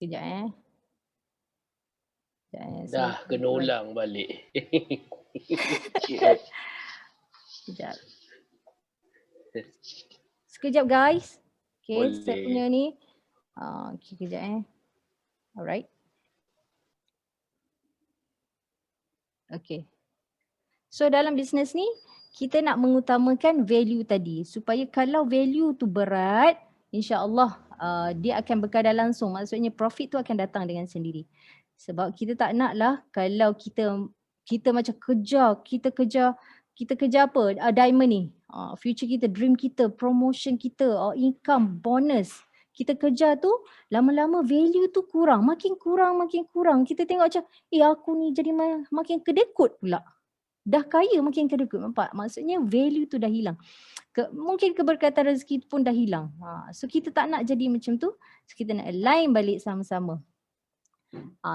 Sekejap eh. Dah kena ulang balik. Sekejap. Sekejap guys. Okay, saya punya Boleh. ni. Okay, kejap eh. Alright. Okay. So dalam bisnes ni, kita nak mengutamakan value tadi. Supaya kalau value tu berat, insya-Allah dia akan berkadar langsung. Maksudnya profit tu akan datang dengan sendiri. Sebab kita tak naklah kalau kita macam kita kejar apa? Diamond ni. Future kita, dream kita, promotion kita, income, bonus. Kita kejar tu, lama-lama value tu kurang. Makin kurang. Kita tengok macam, aku ni jadi makin kedekut pula. Dah kaya makin kedekut, nampak? Maksudnya value tu dah hilang. Mungkin keberkatan rezeki pun dah hilang. So kita tak nak jadi macam tu. So kita nak align balik sama-sama.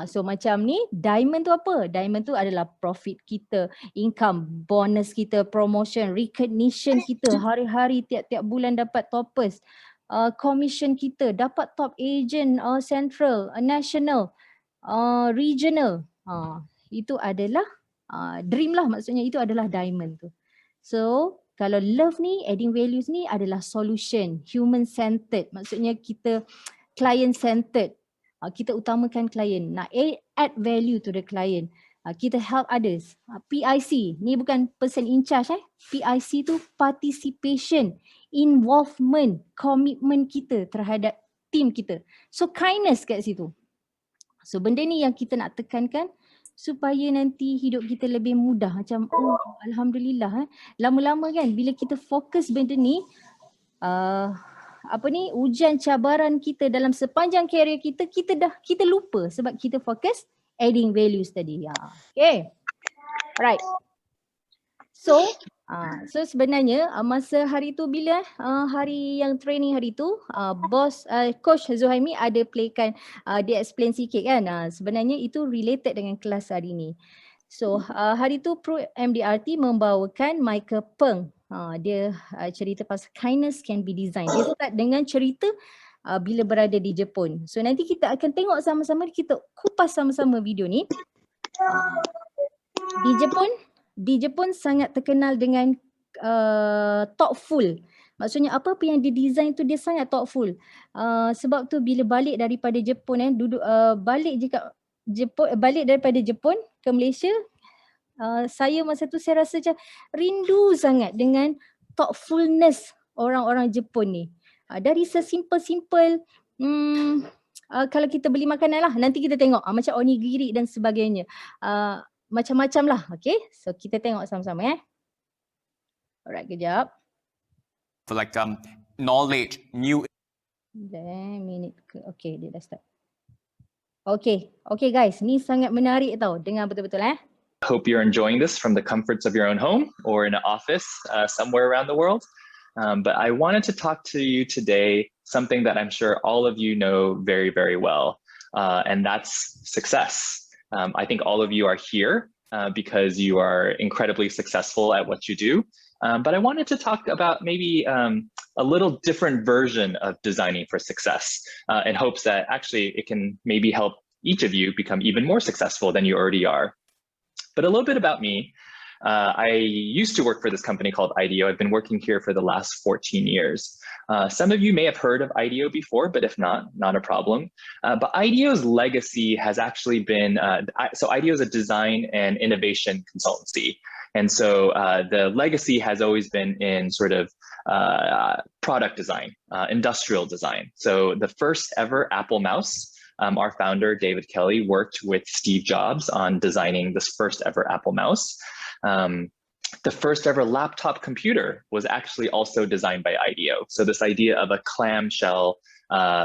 So macam ni, diamond tu apa? Diamond tu adalah profit kita, income, bonus kita, promotion, recognition kita. Hari-hari tiap-tiap bulan dapat toppers. Commission kita, dapat top agent, central, national, regional. Itu adalah dream lah, maksudnya itu adalah diamond tu. So kalau love ni, adding values ni adalah solution, human centered. Maksudnya kita client centered. Kita utamakan klien, nak add value to the client. Kita help others. PIC, ni bukan person in charge. PIC tu participation, involvement, commitment kita terhadap team kita. So kindness kat situ. So benda ni yang kita nak tekankan supaya nanti hidup kita lebih mudah. Macam Alhamdulillah. Lama-lama kan bila kita fokus benda ni, ujian cabaran kita dalam sepanjang karier kita, kita lupa sebab kita fokus adding values tadi. Okay. Alright. So sebenarnya masa hari tu bila hari yang training hari tu, coach Zuhaimi ada playkan, dia explain sikit kan. Sebenarnya itu related dengan kelas hari ni. So hari tu Pro MDRT membawakan Michael Peng. Dia cerita pasal kindness can be designed. Dia start dengan cerita bila berada di Jepun. So nanti kita akan tengok sama-sama, kita kupas sama-sama video ni. Di Jepun sangat terkenal dengan thoughtful. Maksudnya apa-apa yang didesign tu dia sangat thoughtful. Sebab tu bila balik daripada Jepun, balik daripada Jepun ke Malaysia, saya masa tu saya rasa macam rindu sangat dengan thoughtfulness orang-orang Jepun ni. Dari sesimpel-simpel, kalau kita beli makanan lah, nanti kita tengok macam onigiri dan sebagainya. Macam-macam lah, okay? So kita tengok sama-sama Alright, kejap. For like knowledge, new. Okay, dia dah start. Okay guys, ni sangat menarik tau. Dengar betul-betul Hope you're enjoying this from the comforts of your own home or in an office somewhere around the world. But I wanted to talk to you today something that I'm sure all of you know very, very well, and that's success. I think all of you are here because you are incredibly successful at what you do. But I wanted to talk about maybe a little different version of designing for success in hopes that actually it can maybe help each of you become even more successful than you already are. But a little bit about me. I used to work for this company called IDEO. I've been working here for the last 14 years. Some of you may have heard of IDEO before, but if not a problem. But IDEO's legacy has actually been, so IDEO is a design and innovation consultancy. And so the legacy has always been in sort of product design, industrial design. So the first ever Apple mouse, our founder, David Kelly, worked with Steve Jobs on designing this first ever Apple mouse. The first ever laptop computer was actually also designed by IDEO. So this idea of a clamshell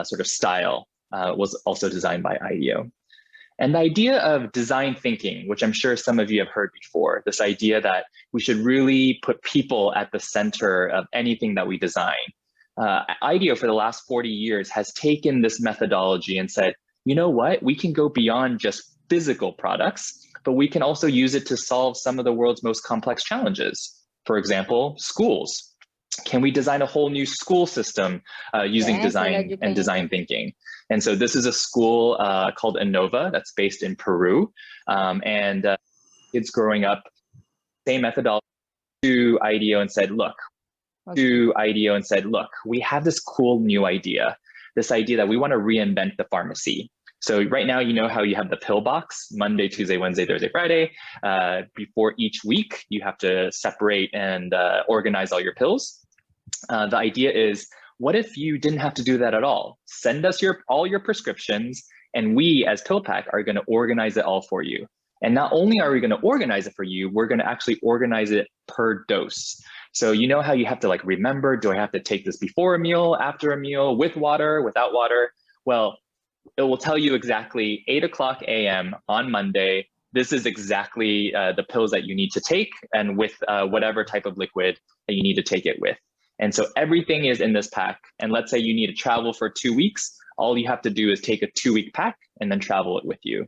sort of style was also designed by IDEO. And the idea of design thinking, which I'm sure some of you have heard before, this idea that we should really put people at the center of anything that we design. IDEO for the last 40 years has taken this methodology and said, you know what, we can go beyond just physical products, but we can also use it to solve some of the world's most complex challenges. For example, schools. Can we design a whole new school system using Yes, saya design juga and ingin. design thinking? And so this is a school called Innova that's based in Peru. And kids growing up, same methodology to IDEO and said, look, we have this cool new idea, this idea that we want to reinvent the pharmacy. So right now, you know how you have the pill box, Monday, Tuesday, Wednesday, Thursday, Friday. Before each week, you have to separate and organize all your pills. The idea is, what if you didn't have to do that at all? Send us all your prescriptions, and we as PillPack are going to organize it all for you. And not only are we going to organize it for you, we're going to actually organize it per dose. So you know how you have to like remember, do I have to take this before a meal, after a meal, with water, without water? Well, it will tell you exactly 8:00 a.m. on Monday. This is exactly the pills that you need to take, and with whatever type of liquid that you need to take it with. And so everything is in this pack. And let's say you need to travel for 2 weeks. All you have to do is take a 2-week pack and then travel it with you.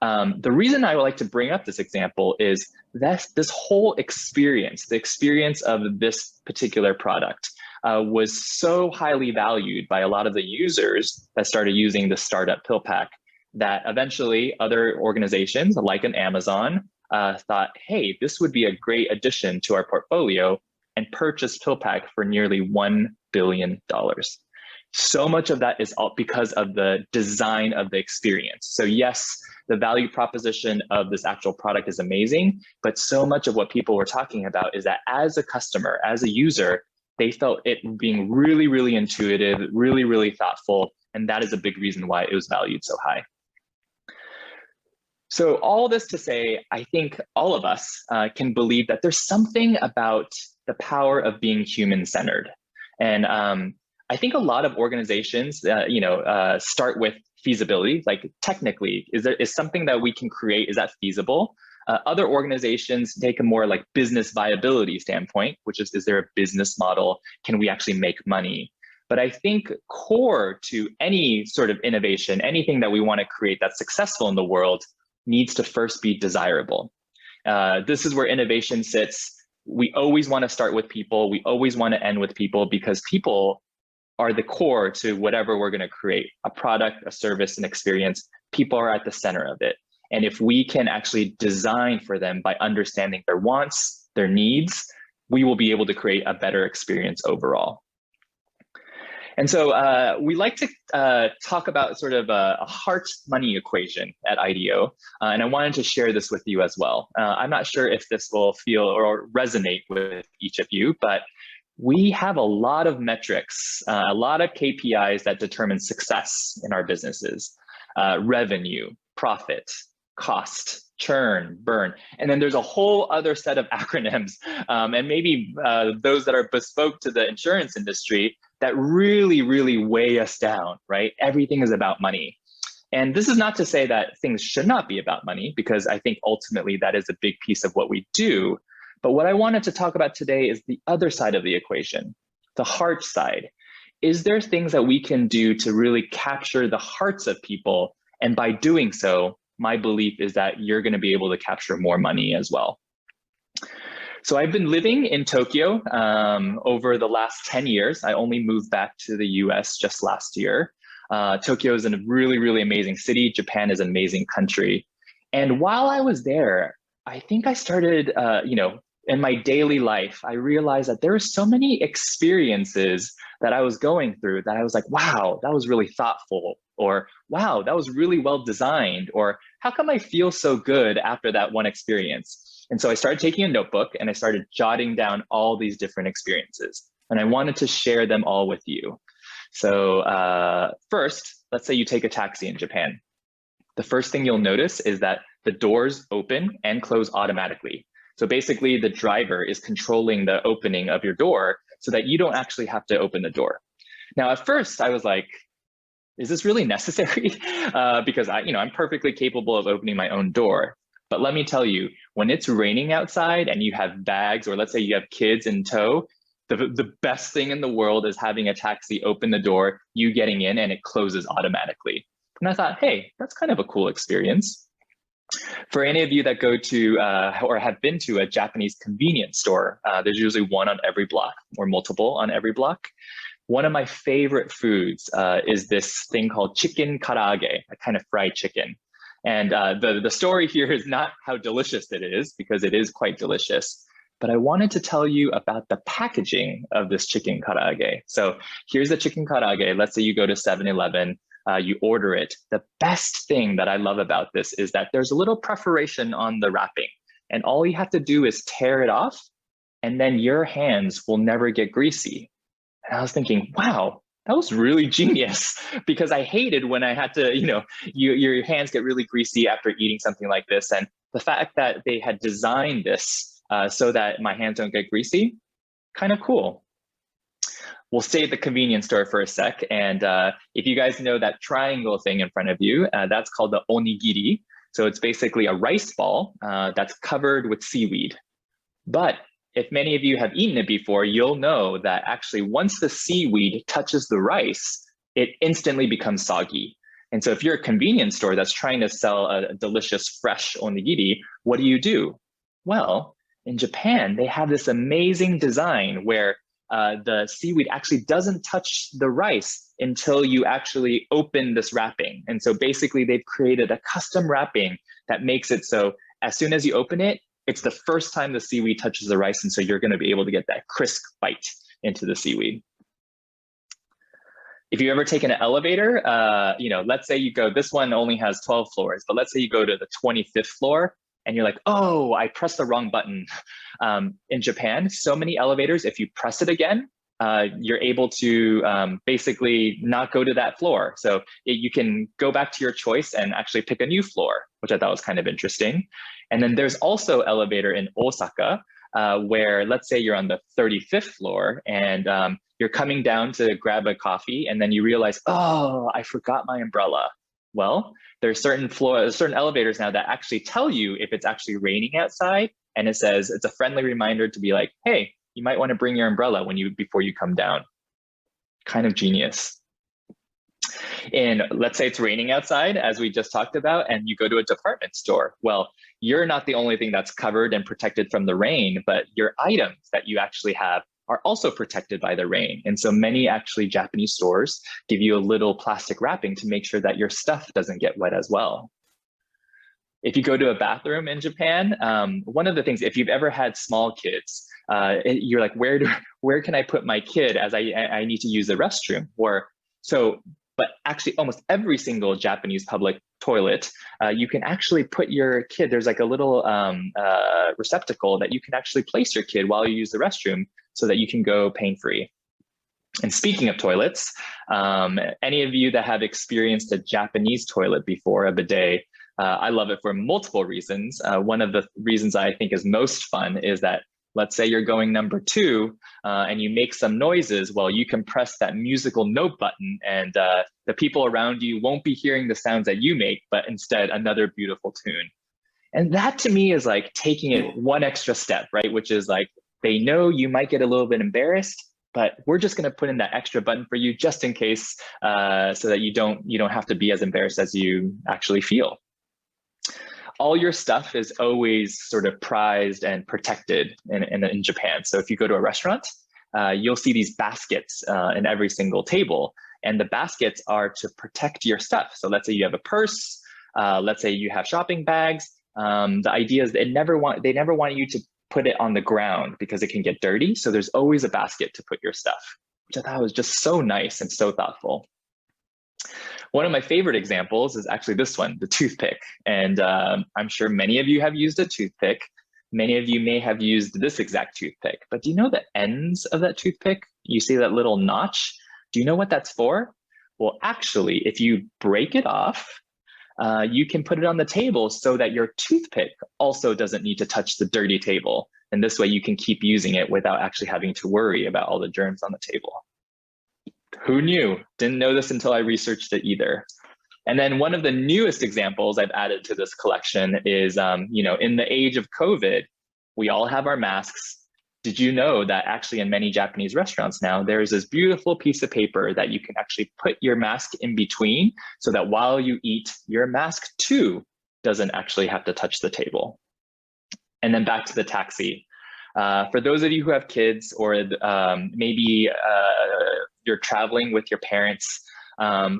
The reason I would like to bring up this example is that this whole experience, the experience of this particular product, was so highly valued by a lot of the users that started using the startup PillPack that eventually other organizations like an Amazon thought, hey, this would be a great addition to our portfolio, and purchased PillPack for nearly $1 billion. So much of that is all because of the design of the experience. So yes, the value proposition of this actual product is amazing, but so much of what people were talking about is that as a customer, as a user, they felt it being really, really intuitive, really, really thoughtful, and that is a big reason why it was valued so high. So all this to say, I think all of us can believe that there's something about the power of being human-centered. And I think a lot of organizations, start with feasibility, like technically, is something that we can create, is that feasible? Other organizations take a more like business viability standpoint, which is there a business model? Can we actually make money? But I think core to any sort of innovation, anything that we want to create that's successful in the world needs to first be desirable. This is where innovation sits. We always want to start with people. We always want to end with people, because people are the core to whatever we're going to create, a product, a service, an experience. People are at the center of it. And if we can actually design for them by understanding their wants, their needs, we will be able to create a better experience overall. And so we like to talk about sort of a heart-money equation at IDEO, and I wanted to share this with you as well. I'm not sure if this will feel or resonate with each of you, but we have a lot of metrics, a lot of KPIs that determine success in our businesses: revenue, profit, cost, churn, burn. And then there's a whole other set of acronyms, and maybe those that are bespoke to the insurance industry that really, really weigh us down, right? Everything is about money. And this is not to say that things should not be about money, because I think ultimately that is a big piece of what we do. But what I wanted to talk about today is the other side of the equation, the heart side. Is there things that we can do to really capture the hearts of people? And by doing so, my belief is that you're going to be able to capture more money as well. So I've been living in Tokyo over the last 10 years. I only moved back to the US just last year. Tokyo is a really, really amazing city. Japan is an amazing country. And while I was there, I think I started, in my daily life, I realized that there were so many experiences that I was going through that I was like, wow, that was really thoughtful, or wow, that was really well designed, or how come I feel so good after that one experience? And so I started taking a notebook and I started jotting down all these different experiences, and I wanted to share them all with you. So first, let's say you take a taxi in Japan. The first thing you'll notice is that the doors open and close automatically. So basically the driver is controlling the opening of your door so that you don't actually have to open the door. Now, at first I was like, is this really necessary? Because I'm perfectly capable of opening my own door. But let me tell you, when it's raining outside and you have bags, or let's say you have kids in tow, the best thing in the world is having a taxi open the door, you getting in, and it closes automatically. And I thought, hey, that's kind of a cool experience. For any of you that go to or have been to a Japanese convenience store, there's usually one on every block or multiple on every block. One of my favorite foods is this thing called chicken karaage, a kind of fried chicken. And the story here is not how delicious it is, because it is quite delicious. But I wanted to tell you about the packaging of this chicken karaage. So here's the chicken karaage. Let's say you go to 7-Eleven, you order it. The best thing that I love about this is that there's a little perforation on the wrapping, and all you have to do is tear it off, and then your hands will never get greasy. And I was thinking, wow, that was really genius, because I hated when I had to, your hands get really greasy after eating something like this. And the fact that they had designed this so that my hands don't get greasy, kind of cool. We'll stay at the convenience store for a sec. And if you guys know that triangle thing in front of you, that's called the onigiri. So it's basically a rice ball that's covered with seaweed. But if many of you have eaten it before, you'll know that actually once the seaweed touches the rice, it instantly becomes soggy. And so if you're a convenience store that's trying to sell a delicious fresh onigiri, what do? Well, in Japan, they have this amazing design where the seaweed actually doesn't touch the rice until you actually open this wrapping. And so basically they've created a custom wrapping that makes it so as soon as you open it, it's the first time the seaweed touches the rice. And so you're going to be able to get that crisp bite into the seaweed. If you ever taken an elevator, let's say you go, this one only has 12 floors, but let's say you go to the 25th floor and you're like, oh, I pressed the wrong button. In Japan, so many elevators, if you press it again, you're able to basically not go to that floor. So you can go back to your choice and actually pick a new floor, which I thought was kind of interesting. And then there's also elevator in Osaka, where let's say you're on the 35th floor and you're coming down to grab a coffee, and then you realize, oh, I forgot my umbrella. Well, there's certain elevators now that actually tell you if it's actually raining outside, and it says it's a friendly reminder to be like, hey, you might want to bring your umbrella before you come down. Kind of genius. And let's say it's raining outside, as we just talked about, and you go to a department store. Well, you're not the only thing that's covered and protected from the rain, but your items that you actually have are also protected by the rain. And so many actually Japanese stores give you a little plastic wrapping to make sure that your stuff doesn't get wet as well. If you go to a bathroom in Japan, one of the things, if you've ever had small kids, you're like, where can I put my kid as I need to use the restroom? But actually almost every single Japanese public toilet, you can actually put your kid, there's like a little receptacle that you can actually place your kid while you use the restroom so that you can go pain-free. And speaking of toilets, any of you that have experienced a Japanese toilet before, a bidet, I love it for multiple reasons. One of the reasons I think is most fun is that let's say you're going number 2 and you make some noises, well, you can press that musical note button and the people around you won't be hearing the sounds that you make, but instead another beautiful tune. And that to me is like taking it one extra step, right? Which is like, they know you might get a little bit embarrassed, but we're just going to put in that extra button for you just in case so that you don't have to be as embarrassed as you actually feel. All your stuff is always sort of prized and protected in Japan. So if you go to a restaurant, you'll see these baskets in every single table. And the baskets are to protect your stuff. So let's say you have a purse, let's say you have shopping bags. The idea is they never want you to put it on the ground because it can get dirty. So there's always a basket to put your stuff, which I thought was just so nice and so thoughtful. One of my favorite examples is actually this one, the toothpick. And I'm sure many of you have used a toothpick. Many of you may have used this exact toothpick, but do you know the ends of that toothpick? You see that little notch? Do you know what that's for? Well, actually, if you break it off, you can put it on the table so that your toothpick also doesn't need to touch the dirty table. And this way you can keep using it without actually having to worry about all the germs on the table. Who knew? Didn't know this until I researched it either. And then one of the newest examples I've added to this collection is, in the age of COVID, we all have our masks. Did you know that actually in many Japanese restaurants now, there's this beautiful piece of paper that you can actually put your mask in between so that while you eat, your mask too doesn't actually have to touch the table. And then back to the taxi. For those of you who have kids, or maybe you're traveling with your parents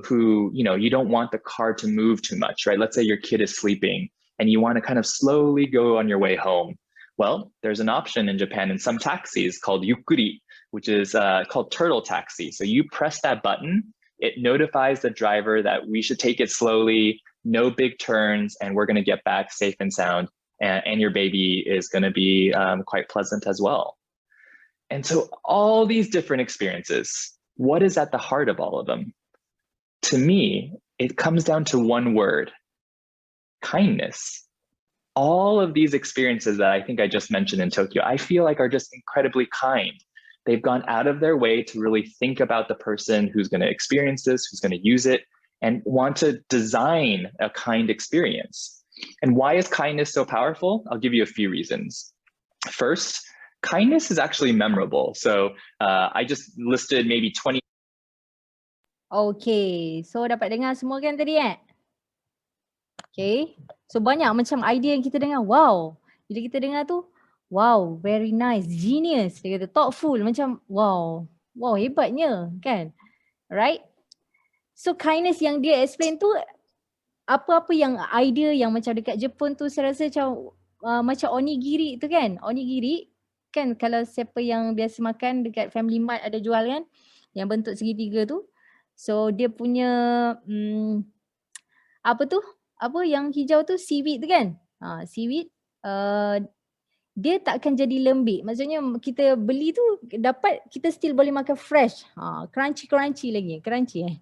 who, you don't want the car to move too much, right? Let's say your kid is sleeping and you want to kind of slowly go on your way home. Well, there's an option in Japan in some taxis called yukkuri, which is called turtle taxi. So you press that button, it notifies the driver that we should take it slowly, no big turns, and we're going to get back safe and sound. And your baby is going to be quite pleasant as well. And so all these different experiences, what is at the heart of all of them? To me, it comes down to one word: kindness. All of these experiences that I think I just mentioned in Tokyo, I feel like are just incredibly kind. They've gone out of their way to really think about the person who's going to experience this, who's going to use it, and want to design a kind experience. And why is kindness so powerful? I'll give you a few reasons. First, kindness is actually memorable. So I just listed maybe 20. Okay, so dapat dengar semua kan tadi Okay, so banyak macam idea yang kita dengar, wow. Bila kita dengar tu, wow, very nice, genius. Dia kata thoughtful, macam wow, wow hebatnya kan. Right? So kindness yang dia explain tu, apa-apa yang idea yang macam dekat Jepun tu saya rasa macam onigiri tu kan. Onigiri kan, kalau siapa yang biasa makan dekat Family Mart ada jual kan, yang bentuk segitiga tu. So dia punya apa tu? Apa yang hijau tu, seaweed tu kan. Seaweed dia tak akan jadi lembik. Maksudnya kita beli tu dapat, kita still boleh makan fresh. Crunchy lagi, crunchy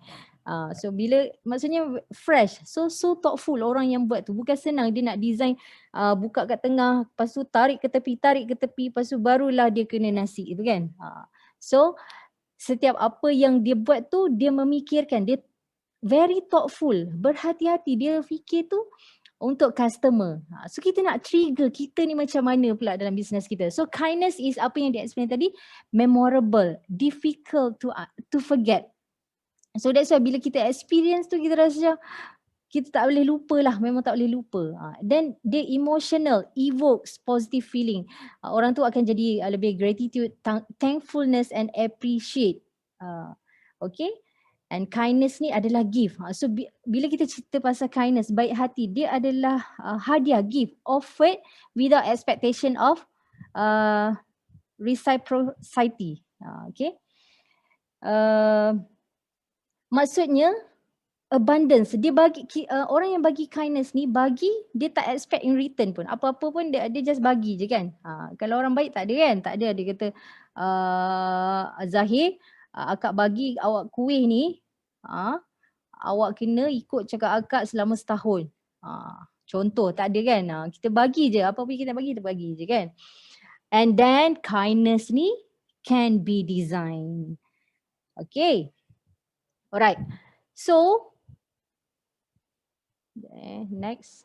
so bila maksudnya fresh, so thoughtful orang yang buat tu. Bukan senang dia nak design buka kat tengah, lepas tu tarik ke tepi, lepas tu barulah dia kena nasi tu kan. So setiap apa yang dia buat tu dia memikirkan, dia very thoughtful, berhati-hati, dia fikir tu untuk customer. So kita nak trigger kita ni macam mana pula dalam bisnes kita. So kindness is apa yang dia explain tadi, memorable, difficult to forget. So that's why bila kita experience tu kita rasa kita tak boleh lupa lah, memang tak boleh lupa. Then dia emotional, evokes positive feeling. Orang tu akan jadi lebih gratitude, thankfulness and appreciate. Okay. And kindness ni adalah gift. So bila kita cerita pasal kindness, baik hati, dia adalah hadiah, gift, offered without expectation of reciprocity. Okay. Maksudnya abundance. Dia bagi orang yang bagi kindness ni, bagi dia tak expect in return pun. Apa-apa pun dia just bagi je kan. Kalau orang baik tak ada kan, tak ada. Dia kata Zahir, akak bagi awak kuih ni, awak kena ikut cakap akak selama setahun. Contoh, tak ada kan. Kita bagi je, apa-apa kita bagi, kita bagi je kan. And then kindness ni can be designed. Okay. Alright. So next.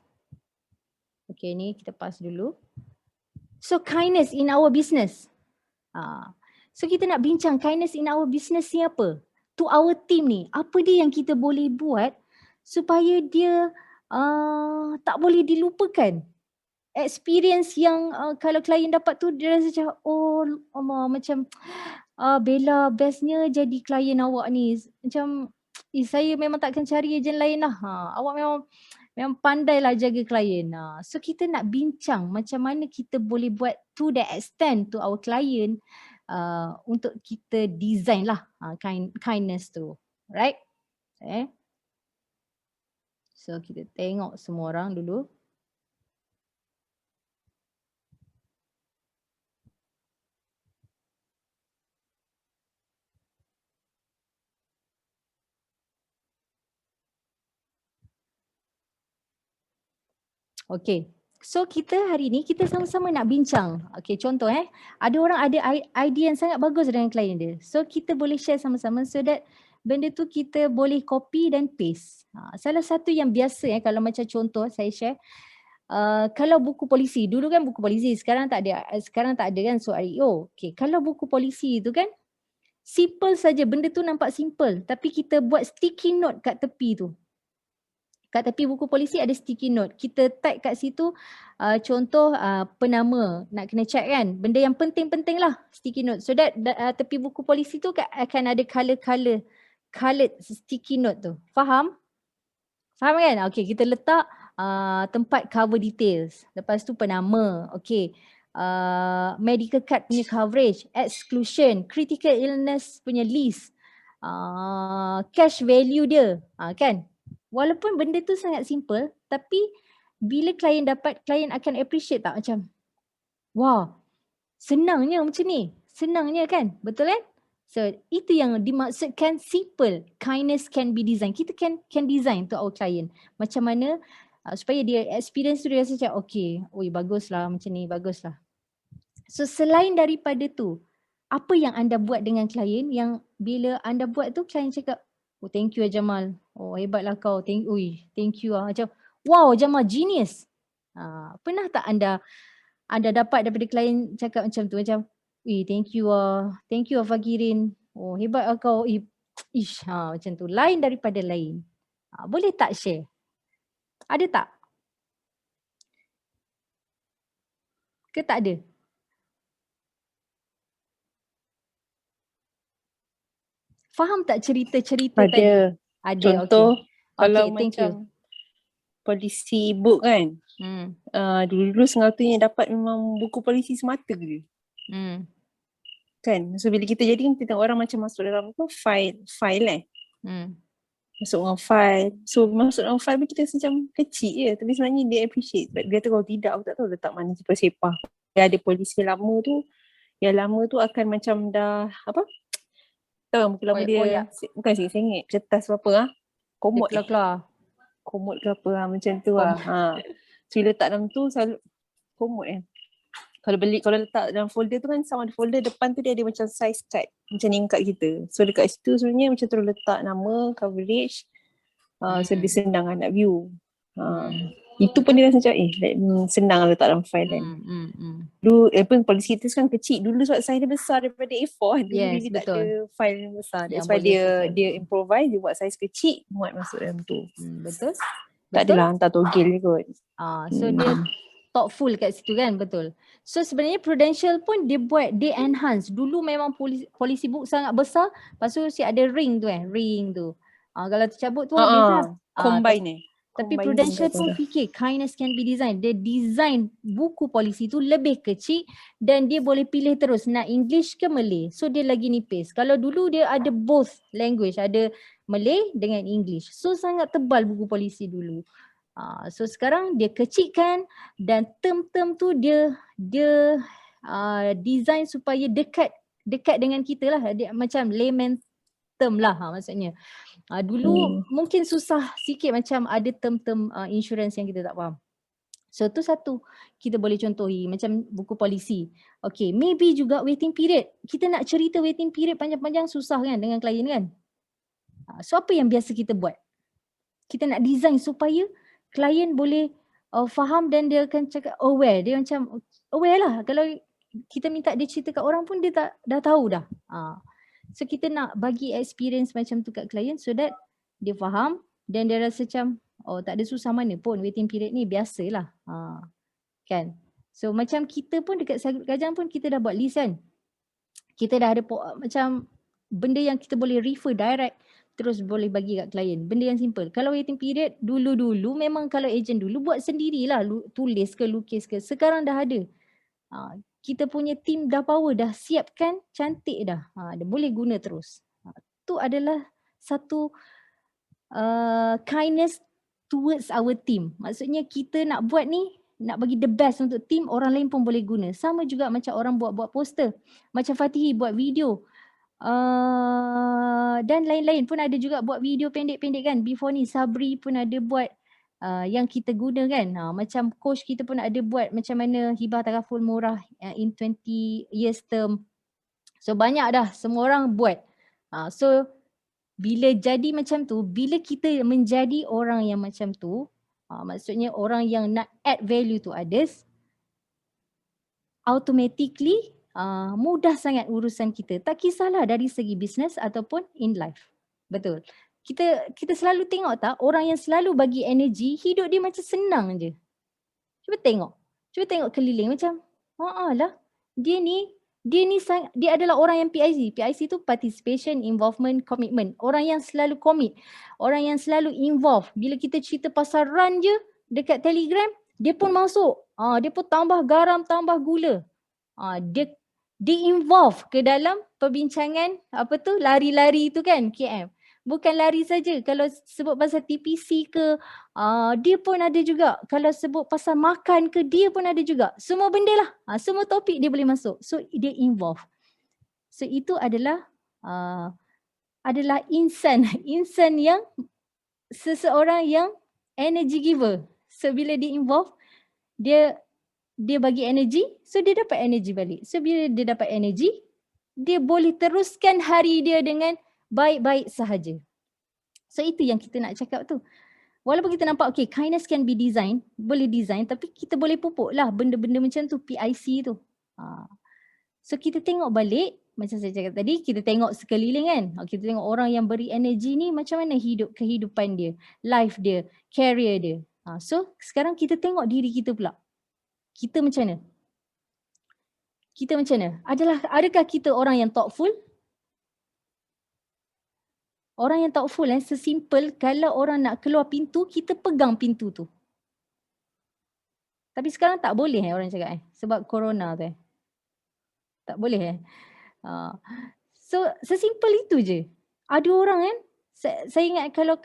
Okay, ni kita pass dulu. So kindness in our business. So kita nak bincang kindness in our business ni apa? To our team ni, apa dia yang kita boleh buat supaya dia tak boleh dilupakan. Experience yang kalau klien dapat tu dia rasa macam, oh Allah, macam Bella bestnya jadi klien awak ni. Macam saya memang takkan cari ejen lain lah. Awak memang pandailah jaga klien. So kita nak bincang macam mana kita boleh buat to the extent to our client untuk kita design lah kindness tu. Right? Okay. So kita tengok semua orang dulu. Okay. So kita hari ni kita sama-sama nak bincang. Okay, contoh ada orang ada idea yang sangat bagus dengan klien dia. So kita boleh share sama-sama so that benda tu kita boleh copy dan paste. Salah satu yang biasa kalau macam contoh saya share, kalau buku polisi, dulu kan buku polisi, sekarang tak ada kan so REO. Okay, kalau buku polisi tu kan simple saja, benda tu nampak simple, tapi kita buat sticky note kat tepi tu. Kat tepi buku polisi ada sticky note. Kita tag kat situ contoh penama nak kena check kan. Benda yang penting-penting lah sticky note. So that tepi buku polisi tu akan ada colored sticky note tu. Faham? Faham kan? Okay, kita letak tempat cover details. Lepas tu penama. Okay. Medical card punya coverage, exclusion, critical illness punya list, cash value dia. Kan? Walaupun benda tu sangat simple, tapi bila klien dapat, klien akan appreciate tak macam, wah, senangnya macam ni. Senangnya kan? Betul kan? So, itu yang dimaksudkan simple. Kindness can be designed. Kita can design to our client. Macam mana supaya dia experience tu dia rasa macam, okay, oi baguslah macam ni, baguslah. So, selain daripada tu, apa yang anda buat dengan klien yang bila anda buat tu, klien cakap, oh thank you Jamal. Oh hebatlah kau. Thank you Macam wow Jamal genius. Pernah tak anda dapat daripada klien cakap macam tu, macam thank you Fakirin. Oh hebat lah kau. Macam tu. Lain daripada lain. Boleh tak share? Ada tak? Ke tak ada? Faham tak cerita-cerita tadi? Ada. Contoh, kalau thank you. macam polisi book kan. Dulu sengatunya dapat memang buku polisi semata je. Kan? So bila kita jadi kan kita tengok orang macam masuk dalam apa? File masuk dalam file. So masuk dalam file pun kita macam kecil je. Tapi sebenarnya dia appreciate. Dia kata kalau tidak aku tak tahu letak mana sepah-sepah. Dia ada polisi lama tu. Yang lama tu akan macam dah apa? Tahu buku lama dia bukan sengit-sengit. Cetas apa komod keluar. Komod ke apa macam tu So letak dalam tu selalu komod kan. Kalau letak dalam folder tu kan sama ada folder depan tu dia ada macam size card. Macam ni kat kita. So dekat situ sebenarnya macam terus letak nama, coverage. So dia senang nak view. Itu pun dia rasa macam senang letak dalam file kan. Dulu polisi itu kan kecil. Dulu sebab size dia besar daripada A4 kan. Dulu dia tak ada file yang besar. That's why dia improvise, dia buat size kecil, muat masuk dalam tu. Betul. Tak adalah hantar togel je kot. So dia thoughtful kat situ kan, betul. So sebenarnya Prudential pun dia enhance. Dulu memang polisi book sangat besar. Lepas tu ada ring tu ring tu. Kalau tercabut tu habis lah. Combine Tapi Prudential pun fikir kindness can be designed. Dia design buku polisi tu lebih kecil dan dia boleh pilih terus nak English ke Malay. So dia lagi nipis. Kalau dulu dia ada both language, ada Malay dengan English. So sangat tebal buku polisi dulu. So sekarang dia kecilkan dan term-term tu dia design supaya dekat dengan kita lah. Dia macam layman term lah maksudnya. Dulu mungkin susah sikit macam ada term-term insurance yang kita tak faham. So tu satu kita boleh contohi macam buku polisi. Okay, maybe juga waiting period. Kita nak cerita waiting period panjang-panjang susah kan dengan klien kan. So apa yang biasa kita buat? Kita nak design supaya klien boleh faham dan dia akan cakap aware. Dia macam aware lah. Kalau kita minta dia cerita kat orang pun dia dah tahu dah. So kita nak bagi experience macam tu kat klien so that dia faham dan dia rasa macam tak ada susah mana pun waiting period ni biasalah. Kan? So macam kita pun dekat Sagut Kajang pun kita dah buat list kan. Kita dah ada macam benda yang kita boleh refer direct terus boleh bagi kat klien. Benda yang simple. Kalau waiting period dulu memang kalau agent dulu buat sendirilah tulis ke lukis ke. Sekarang dah ada. Kita punya team dah power, dah siapkan cantik dah. Dia boleh guna terus. Tu adalah satu kindness towards our team. Maksudnya kita nak buat ni, nak bagi the best untuk team, orang lain pun boleh guna. Sama juga macam orang buat poster. Macam Fatihi buat video. Dan lain-lain pun ada juga buat video pendek-pendek kan. Before ni Sabri pun ada buat yang kita guna kan. Macam coach kita pun ada buat macam mana hibah takaful murah in 20 years term. So banyak dah semua orang buat. So bila jadi macam tu, bila kita menjadi orang yang macam tu, maksudnya orang yang nak add value to others, automatically mudah sangat urusan kita. Tak kisahlah dari segi business ataupun in life. Betul. kita selalu tengok tak, orang yang selalu bagi energy, hidup dia macam senang je. Cuba tengok keliling macam, lah, dia ni dia adalah orang yang PIC. PIC tu participation, involvement, commitment. Orang yang selalu commit, orang yang selalu involve. Bila kita cerita pasal run je dekat Telegram, dia pun masuk. Dia pun tambah garam, tambah gula. Dia involve ke dalam perbincangan lari-lari tu kan, KM. Bukan lari saja. Kalau sebut pasal TPC ke, dia pun ada juga. Kalau sebut pasal makan ke, dia pun ada juga. Semua benda lah. Semua topik dia boleh masuk. So dia involve. So itu adalah insan. Insan yang seseorang yang energy giver. So bila dia involve, dia bagi energy, so dia dapat energy balik. So bila dia dapat energy, dia boleh teruskan hari dia dengan baik-baik sahaja. So itu yang kita nak cakap tu. Walaupun kita nampak kindness can be designed, boleh design, tapi kita boleh pupuk lah benda-benda macam tu, PIC tu. So kita tengok balik, macam saya cakap tadi, kita tengok sekeliling kan. Kita tengok orang yang beri energy ni macam mana kehidupan dia, life dia, career dia. So sekarang kita tengok diri kita pula. Kita macam mana? Adakah kita orang yang thoughtful? Orang yang thoughtful sesimpel kalau orang nak keluar pintu, kita pegang pintu tu. Tapi sekarang tak boleh orang cakap sebab corona tu tak boleh So sesimpel itu je. Ada orang saya ingat kalau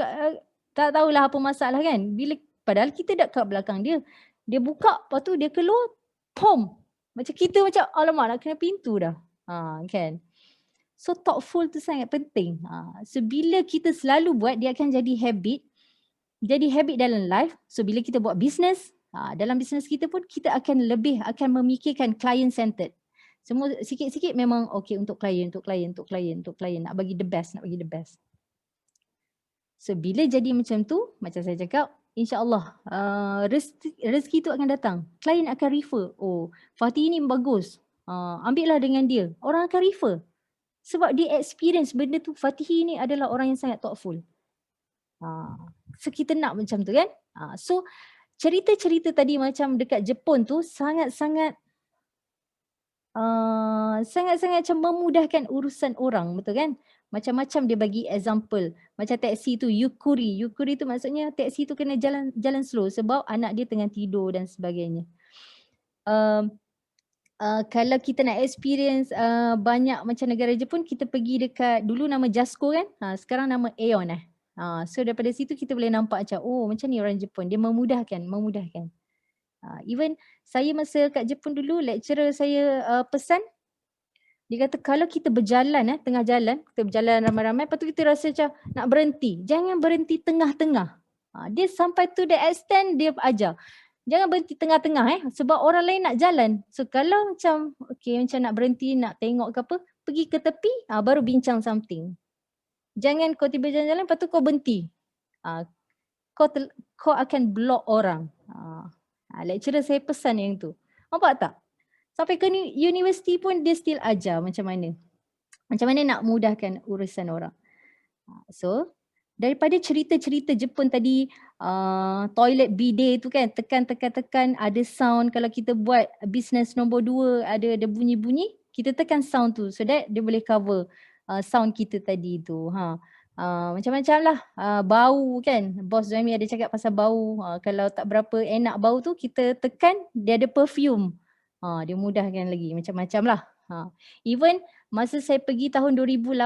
tak tahulah apa masalah kan, padahal kita dah kat belakang dia. Dia buka, lepas tu dia keluar, pom. Macam kita alamak nak kena pintu dah. Kan? So thoughtful tu sangat penting. So bila kita selalu buat, dia akan jadi habit. Jadi habit dalam life. So bila kita buat business, dalam business kita pun kita akan memikirkan client centered. Semua sikit-sikit memang untuk klien. Nak bagi the best. So bila jadi macam tu, macam saya cakap, InsyaAllah rezeki tu akan datang. Klien akan refer. Fatih ni bagus. Ambillah dengan dia. Orang akan refer. Sebab dia experience benda tu. Fatih ni adalah orang yang sangat thoughtful. So kita nak macam tu kan. So cerita-cerita tadi macam dekat Jepun tu sangat-sangat macam memudahkan urusan orang, betul kan? Macam-macam dia bagi example. Macam taksi tu Yukuri. Yukuri tu maksudnya taksi tu kena jalan slow sebab anak dia tengah tidur dan sebagainya. Kalau kita nak experience banyak macam negara Jepun, kita pergi dekat dulu nama Jasco kan, sekarang nama Aeon so daripada situ kita boleh nampak macam macam ni orang Jepun, dia memudahkan. Even saya masa kat Jepun dulu, lecturer saya pesan, dia kata kalau kita berjalan tengah jalan, kita berjalan ramai-ramai, lepas tu kita rasa macam nak berhenti, jangan berhenti tengah-tengah. Dia sampai to the extent dia ajar, jangan berhenti tengah-tengah sebab orang lain nak jalan. So kalau macam macam nak berhenti, nak tengok ke apa, pergi ke tepi baru bincang something. Jangan kau tiba jalan-jalan lepas tu kau berhenti. Kau akan block orang. Lecturer saya pesan yang tu. Nampak tak? Sampai ke universiti pun dia still ajar macam mana nak mudahkan urusan orang. So daripada cerita-cerita Jepun tadi, toilet bidet tu kan, tekan, ada sound. Kalau kita buat business nombor 2, ada bunyi-bunyi, kita tekan sound tu so that dia boleh cover sound kita tadi tu. Macam-macam lah. Bau kan, Bos Zuhaimi ada cakap pasal bau. Kalau tak berapa enak bau tu, kita tekan, dia ada perfume. Dia mudahkan lagi, macam-macam lah. Even masa saya pergi tahun 2018,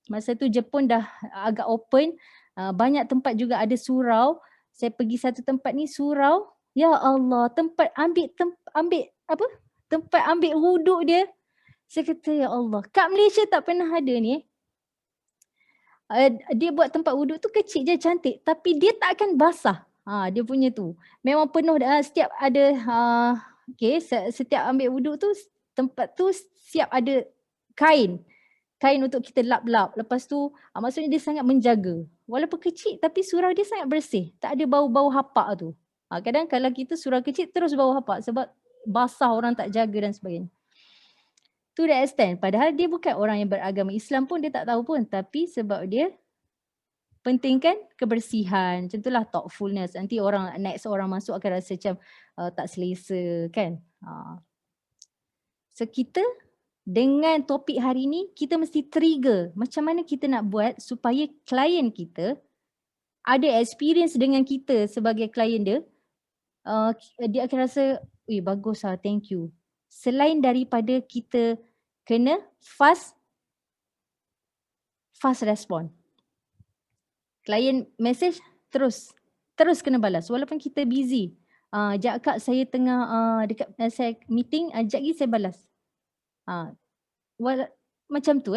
masa tu Jepun dah agak open, banyak tempat juga ada surau. Saya pergi satu tempat ni surau, ya Allah, tempat ambil wuduk dia. Saya kata ya Allah, kat Malaysia tak pernah ada ni. Dia buat tempat wuduk tu kecil je, cantik, tapi dia tak akan basah. Dia punya tu memang penuh, setiap ada setiap ambil wuduk tu, tempat tu siap ada kain untuk kita lap-lap. Lepas tu maksudnya dia sangat menjaga. Walaupun kecil tapi surau dia sangat bersih. Tak ada bau-bau hapak tu. Kadang kalau kita surau kecil terus bau hapak sebab basah, orang tak jaga dan sebagainya. To the extent, padahal dia bukan orang yang beragama Islam pun, dia tak tahu pun. Tapi sebab dia pentingkan kebersihan. Macam itulah thoughtfulness. Nanti next orang masuk akan rasa macam tak selesa kan. So kita dengan topik hari ni kita mesti trigger macam mana kita nak buat supaya klien kita ada experience dengan kita sebagai klien dia. Dia akan rasa, bagus lah, thank you. Selain daripada kita kena fast respon. Klien message terus kena balas walaupun kita busy. Sekejap kak, saya tengah dekat saya meeting, sekejap lagi saya balas. Macam tu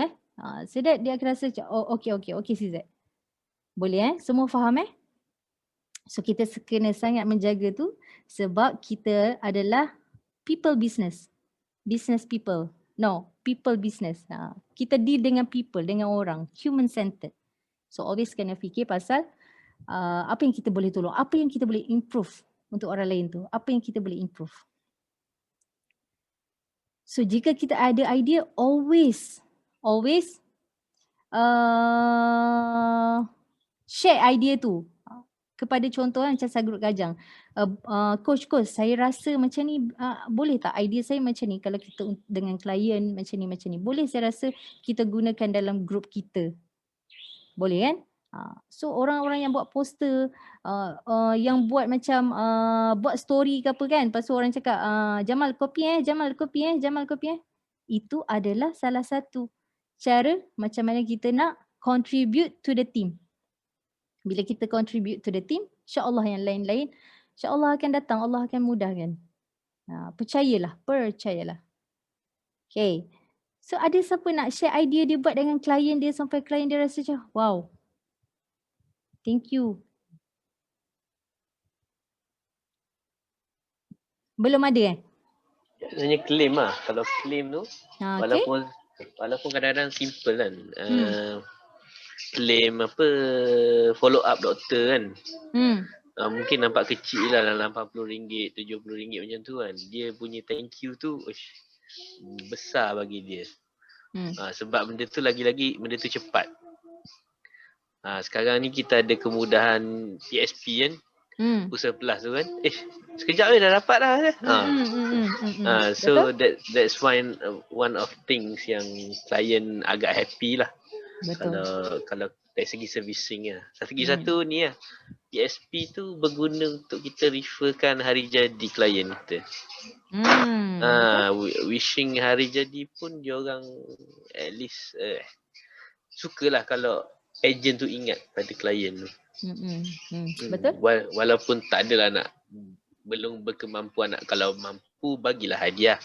so that dia akan rasa macam, okay CZ. Boleh semua faham So kita kena sangat menjaga tu sebab kita adalah people business. Business people. No, people business. Kita deal dengan people, dengan orang, human centered. So always kena fikir pasal apa yang kita boleh tolong, apa yang kita boleh improve untuk orang lain tu, apa yang kita boleh improve. So jika kita ada idea, always share idea tu kepada contoh macam saya grup Kajang. Coach, saya rasa macam ni, boleh tak idea saya macam ni kalau kita dengan klien macam ni. Boleh saya rasa kita gunakan dalam grup kita. Boleh kan? So orang-orang yang buat poster, yang buat macam buat story ke apa kan, lepas tu orang cakap Jamal copy Jamal copy. Itu adalah salah satu cara macam mana kita nak contribute to the team. Bila kita contribute to the team, insya-Allah yang lain-lain insya-Allah akan datang, Allah akan mudahkan. Percayalah. Okay. So ada siapa nak share idea dia buat dengan klien dia sampai klien dia rasa macam wow. Thank you. Belum ada Sebenarnya claim lah. Kalau claim tu, okay. walaupun kadang-kadang simple kan. Claim follow up doktor kan. Mungkin nampak kecil lah dalam RM80, RM70 macam tu kan. Dia punya thank you tu besar bagi dia. Sebab benda tu lagi-lagi benda tu cepat. Sekarang ni kita ada kemudahan PSP kan. Usaha plus tu kan. Sekejap dah dapat dah. So that's one of things yang klien agak happy lah. Betul. Kalau dari segi servicing lah. Satu ni lah. PSP tu berguna untuk kita referkan hari jadi klien kita. Wishing hari jadi pun diorang at least sukalah kalau agent tu ingat pada klien tu. Betul. Walaupun tak adalah belum berkemampuan kalau mampu bagilah hadiah.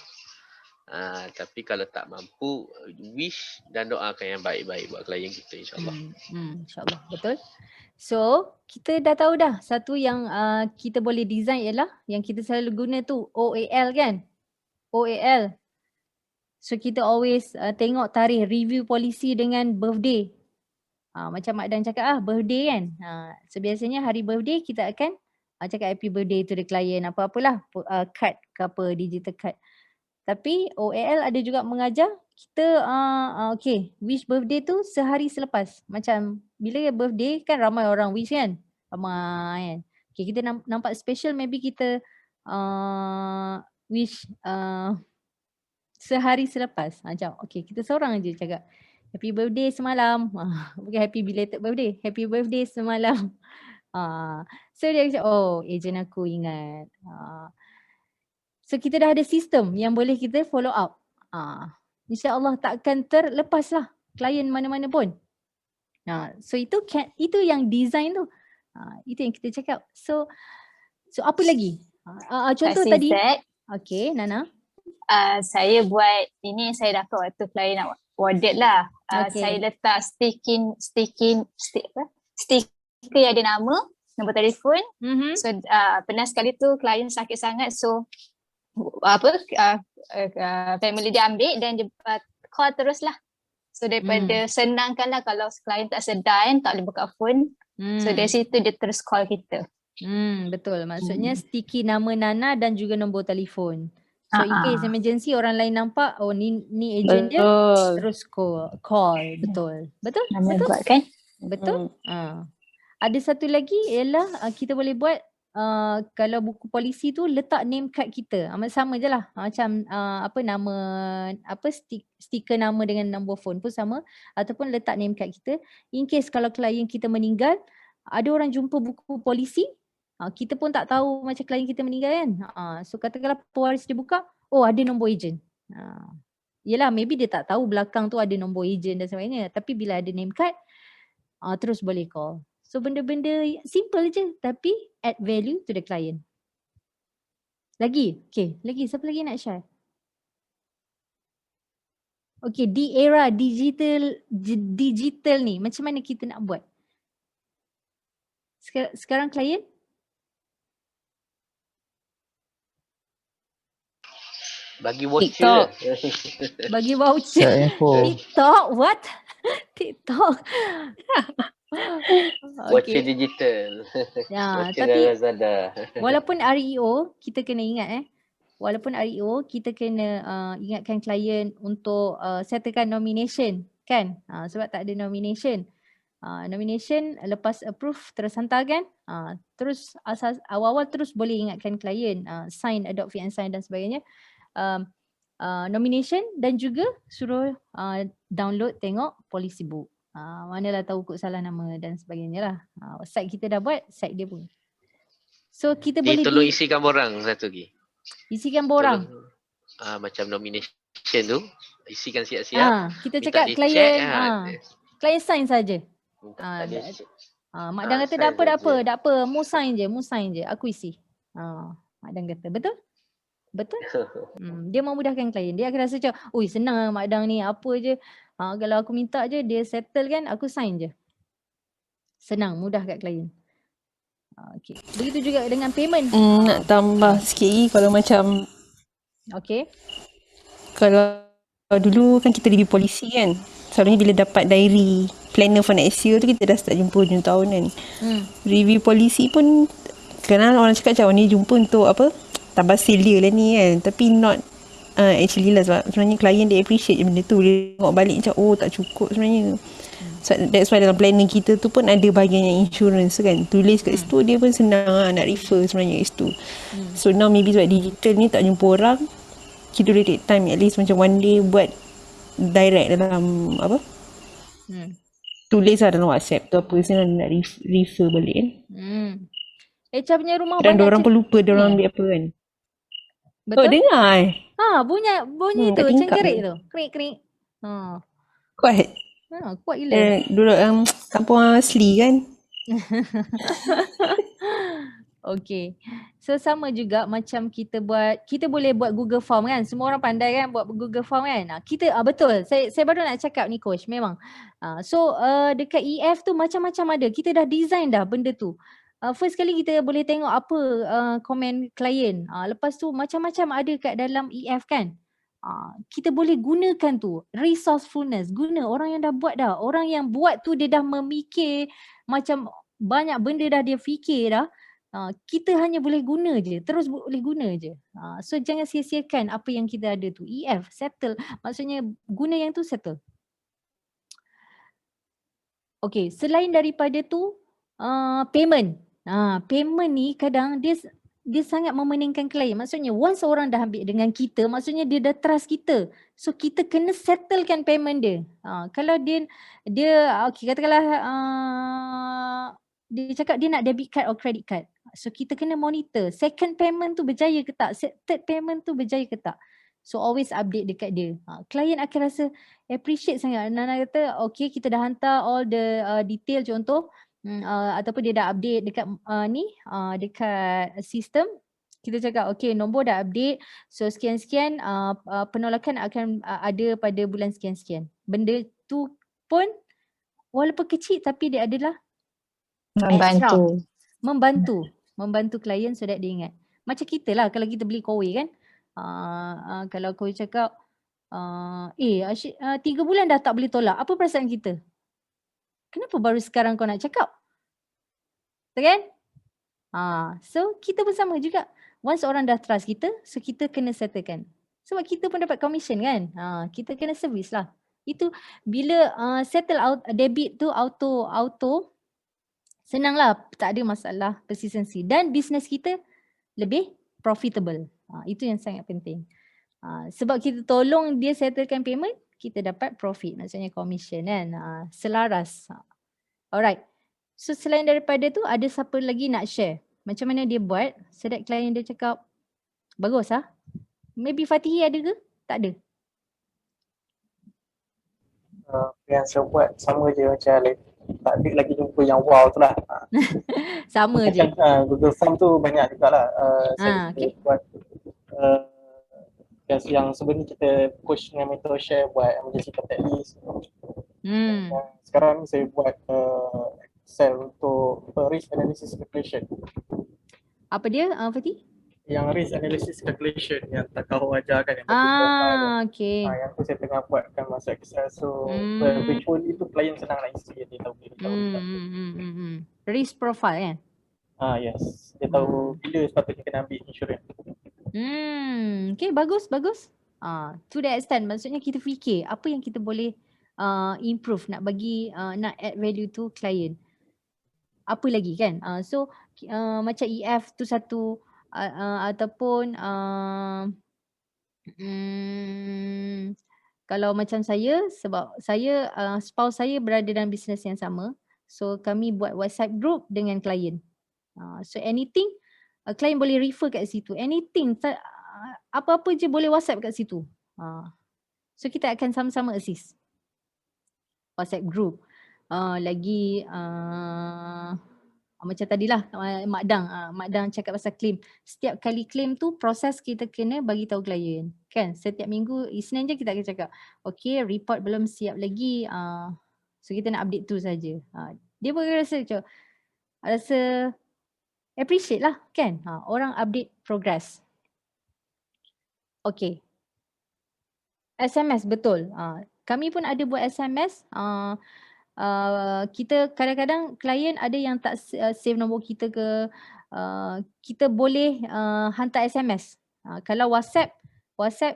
Tapi kalau tak mampu, wish dan doakan yang baik-baik buat klien kita insya-Allah. Insya-Allah, betul. So, kita dah tahu dah satu yang kita boleh design ialah yang kita selalu guna tu OAL kan? OAL. So kita always tengok tarikh review polisi dengan birthday. Macam Mak Dan cakap birthday kan. So biasanya hari birthday kita akan cakap happy birthday to the client, apa-apalah, card ke apa, digital card. Tapi OAL ada juga mengajar kita okay, wish birthday tu sehari selepas. Macam bila birthday kan ramai orang wish kan. Ramai kan. Okay, kita nampak special, maybe kita wish sehari selepas. Macam okay, kita seorang je cakap happy birthday semalam. Bukan happy belated birthday. Happy birthday semalam. So dia cakap ejen aku ingat. So kita dah ada sistem yang boleh kita follow up. InsyaAllah takkan terlepas lah klien mana-mana pun. So itu yang design tu. Itu yang kita cakap. So apa lagi? Contoh tadi. Okay, Nana. Saya buat ini, saya dapat waktu klien nak audit lah. Saya letak stiker yang ada nama, nombor telefon. So pernah sekali tu klien sakit sangat, so family dia ambil dan dia call terus lah. So daripada senangkan lah kalau klien tak sedar kan, tak boleh buka phone. So dari situ dia terus call kita. Betul, maksudnya sticky nama Nana dan juga nombor telefon. So in case emergency orang lain nampak, ni agent dia, terus call. Betul. Nama buat kan? Betul. Ada satu lagi ialah kita boleh buat kalau buku polisi tu letak name card kita. Sama je lah. Macam nama, stiker nama dengan nombor phone pun sama. Ataupun letak name card kita. In case kalau klien kita meninggal, ada orang jumpa buku polisi, kita pun tak tahu macam klien kita meninggal kan. So katakanlah pewaris dia buka, oh ada nombor ejen. Yelah, maybe dia tak tahu belakang tu ada nombor ejen dan sebagainya. Tapi bila ada name card, terus boleh call. So benda-benda simple je tapi add value to the client. Lagi? Okay, lagi. Siapa lagi nak share? Okay, di era digital ni macam mana kita nak buat? Sekarang klien? Bagi voucher. TikTok. Bagi voucher. TikTok? What? TikTok? Voucher digital. Ya, Voucher tapi Lazada. walaupun REO, kita kena ingat walaupun REO, kita kena ingatkan klien untuk settlekan nomination kan. Sebab tak ada nomination. Nomination lepas approve terus hantarkan. Terus awal-awal terus boleh ingatkan klien sign, adopt fee and sign dan sebagainya. Nomination dan juga suruh download tengok policy book. Manalah tahu kod salah nama dan sebagainya lah. Site kita dah buat, site dia pun. So kita boleh tolong isikan borang satu lagi. Isikan borang. Macam nomination tu, isikan siap-siap. Kita cakap klien klien sign saja. Mak Dan kata tak apa, mu sign je, aku isi. Mak Dan kata betul? Dia memudahkan klien. Dia akan rasa macam, oi senang lah Mak Dang ni, apa je. Kalau aku minta je, dia settle kan, aku sign je. Senang, mudah kat klien. Okay. Begitu juga dengan payment. Nak tambah sikit lagi kalau macam okay. Kalau dulu kan kita review polisi kan. Selalunya bila dapat diary planner for next year tu kita dah start jumpa hujung tahun kan. Review polisi pun kadang orang cakap macam ni jumpa untuk apa? Tambah seal dia lah ni kan. Tapi not actually lah sebab sebenarnya klien dia appreciate je benda tu. Dia tengok balik macam oh tak cukup sebenarnya. So that's why dalam planner kita tu pun ada bahagian yang insurance kan. Tulis kat situ dia pun senang lah nak refer sebenarnya kat situ. So now maybe sebab digital ni tak jumpa orang, kita boleh take time at least macam one day buat direct dalam apa? Tulis lah dalam WhatsApp tu apa senang nak refer balik kan. Echa punya rumah dan banyak orang pun lupa dia orang ambil apa kan. Betul? Oh dengar bunyi tu cengkerik tu. Krik. Kuat. Kuat gila. Duduk kampung asli kan. Okay. So sama juga macam kita boleh buat Google Form kan. Semua orang pandai kan buat Google Form kan. Betul. Saya baru nak cakap ni coach memang. So dekat EF tu macam-macam ada. Kita dah design dah benda tu. First kali kita boleh tengok apa komen klien. Lepas tu macam-macam ada kat dalam EF kan. Kita boleh gunakan tu. Resourcefulness. Guna orang yang dah buat dah. Orang yang buat tu dia dah memikir macam banyak benda dah dia fikir dah. Kita hanya boleh guna je. Terus boleh guna je. So jangan sia-siakan apa yang kita ada tu. EF, settle. Maksudnya guna yang tu settle. Okay, selain daripada tu payment. Payment ni kadang dia sangat memeningkan klien. Maksudnya once orang dah ambil dengan kita, maksudnya dia dah trust kita. So kita kena settlekan payment dia. Kalau dia okay, katakanlah dia cakap dia nak debit card or credit card. So kita kena monitor second payment tu berjaya ke tak, third payment tu berjaya ke tak. So always update dekat dia. Klien akan rasa appreciate sangat. Nana kata okay kita dah hantar all the detail contoh. Ataupun dia dah update dekat dekat sistem, kita cakap okay nombor dah update, so sekian-sekian penolakan akan ada pada bulan sekian-sekian. Benda tu pun walaupun kecil tapi dia adalah membantu klien so that dia ingat. Macam kita lah kalau kita beli kowe kan, kalau kowe cakap 3 bulan dah tak boleh tolak, apa perasaan kita? Kenapa baru sekarang kau nak cakap? Betul kan? So kita pun sama juga. Once orang dah trust kita, so kita kena settlekan. Sebab kita pun dapat commission kan? Kita kena service lah. Itu bila settle out debit tu auto Senanglah, tak ada masalah persistency dan business kita lebih profitable. Itu yang sangat penting. Sebab kita tolong dia settlekan payment, kita dapat profit, maksudnya commission kan. Selaras. Alright. So selain daripada tu, ada siapa lagi nak share? Macam mana dia buat so that klien dia cakap, bagus lah. Maybe Fatihi ada ke? Tak ada. Yang saya buat sama je macam Alif. Tak ada lagi jumpa yang wow tu lah. Sama je. Google Form tu banyak jugalah. Saya Okay. buat yang sebenarnya kita push dengan metode share buat emergency contact list. Sekarang saya buat Excel untuk risk analysis calculation. Apa dia Fatih? Yang risk analysis calculation yang tak kau ajarkan yang okay. Yang tu saya tengah buatkan masa Excel. So virtually tu klien senang nak isi, dia tahu risk profile kan? Yes. Dia tahu bila sepatutnya kena ambil insurans. Okay, bagus. To that extent, maksudnya kita fikir apa yang kita boleh improve, nak bagi, nak add value to client. Apa lagi kan? So macam EF tu satu, ataupun kalau macam saya, sebab saya, spouse saya berada dalam bisnes yang sama. So kami buat WhatsApp group dengan klien. So anything, klien boleh refer kat situ. Anything, apa-apa je boleh WhatsApp kat situ. So kita akan sama-sama assist. WhatsApp group. Lagi macam tadilah Mak Dang cakap pasal claim. Setiap kali claim tu proses kita kena bagi tahu klien. Kan? Setiap minggu Isnin je kita akan cakap, okay, report belum siap lagi. So kita nak update tu saja. Dia pun rasa appreciate lah kan. Orang update progress. Okay. SMS betul. Kami pun ada buat SMS. Kita kadang-kadang klien ada yang tak save nombor kita ke, kita boleh hantar SMS. Kalau WhatsApp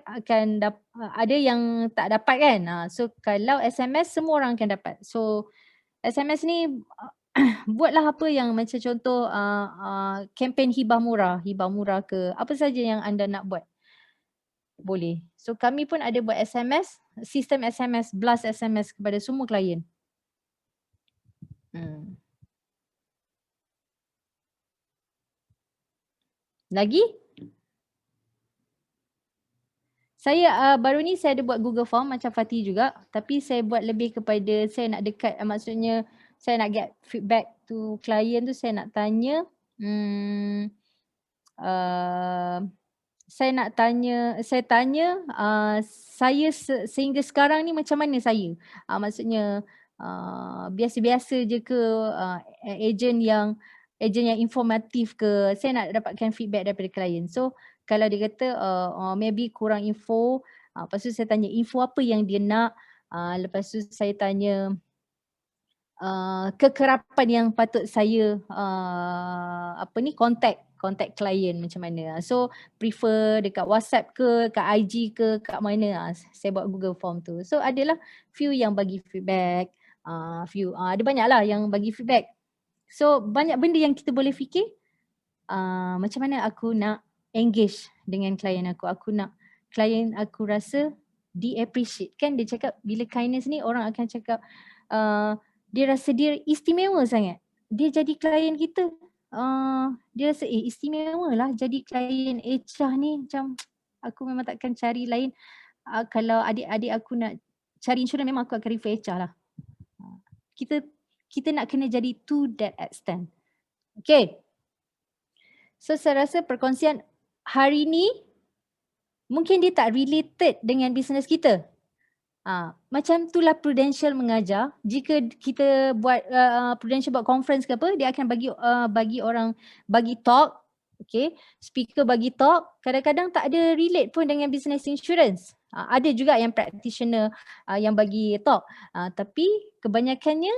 akan ada yang tak dapat kan. So kalau SMS semua orang akan dapat. So SMS ni buatlah apa yang macam contoh kempen hibah murah ke, apa saja yang anda nak buat. Boleh. So kami pun ada buat SMS, sistem SMS, blast SMS kepada semua klien. Lagi? Saya baru ni saya ada buat Google Form macam Fatih juga, tapi saya buat lebih kepada saya nak dekat, maksudnya saya nak get feedback to klien tu, saya nak tanya saya tanya sehingga sekarang ni macam mana saya. Maksudnya biasa-biasa je ke, ejen yang informatif ke, saya nak dapatkan feedback daripada klien. So kalau dia kata maybe kurang info, lepas tu saya tanya info apa yang dia nak, lepas tu saya tanya kekerapan yang patut saya contact klien macam mana. So prefer dekat WhatsApp ke, kat IG ke, kat mana. Saya buat Google Form tu. So adalah few yang bagi feedback, ada banyak lah yang bagi feedback. So banyak benda yang kita boleh fikir, macam mana aku nak engage dengan klien aku. Aku nak klien aku rasa di-appreciate. Kan dia cakap bila kindness ni orang akan cakap dia rasa dia istimewa sangat. Dia jadi klien kita, dia rasa istimewa lah jadi klien HR ni. Macam aku memang takkan cari lain. Kalau adik-adik aku nak cari insurans memang aku akan refer HR lah. Kita nak kena jadi to that extent. Okay. So saya rasa perkongsian hari ni mungkin dia tak related dengan bisnes kita. Macam itulah Prudential mengajar. Jika kita buat Prudential buat conference ke apa, dia akan bagi orang bagi talk, okay, speaker bagi talk, kadang-kadang tak ada relate pun dengan business insurance. Ada juga yang practitioner yang bagi talk, tapi kebanyakannya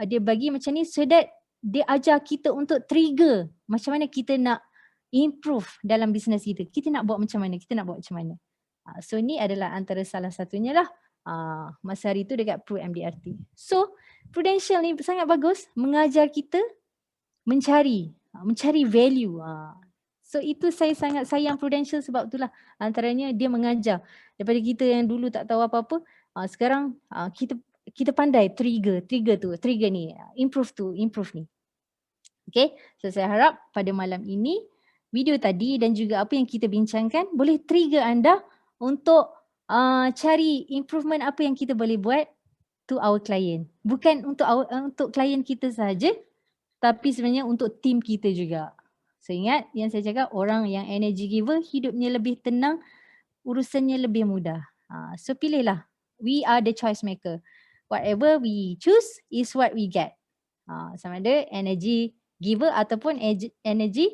dia bagi macam ni so that dia ajar kita untuk trigger macam mana kita nak improve dalam business kita. Kita nak buat macam mana, kita nak buat macam mana. So ni adalah antara salah satunya lah. Masa hari tu dekat Pro MDRT. So Prudential ni sangat bagus mengajar kita mencari value. So itu saya sangat sayang Prudential sebab itulah antaranya dia mengajar daripada kita yang dulu tak tahu apa-apa, sekarang kita pandai trigger ni, improve ni. Okay, so saya harap pada malam ini video tadi dan juga apa yang kita bincangkan boleh trigger anda untuk cari improvement apa yang kita boleh buat to our client. Bukan untuk klien kita sahaja, tapi sebenarnya untuk tim kita juga. So ingat yang saya cakap, orang yang energy giver hidupnya lebih tenang, urusannya lebih mudah. So pilihlah. We are the choice maker. Whatever we choose is what we get. Sama ada energy giver ataupun energy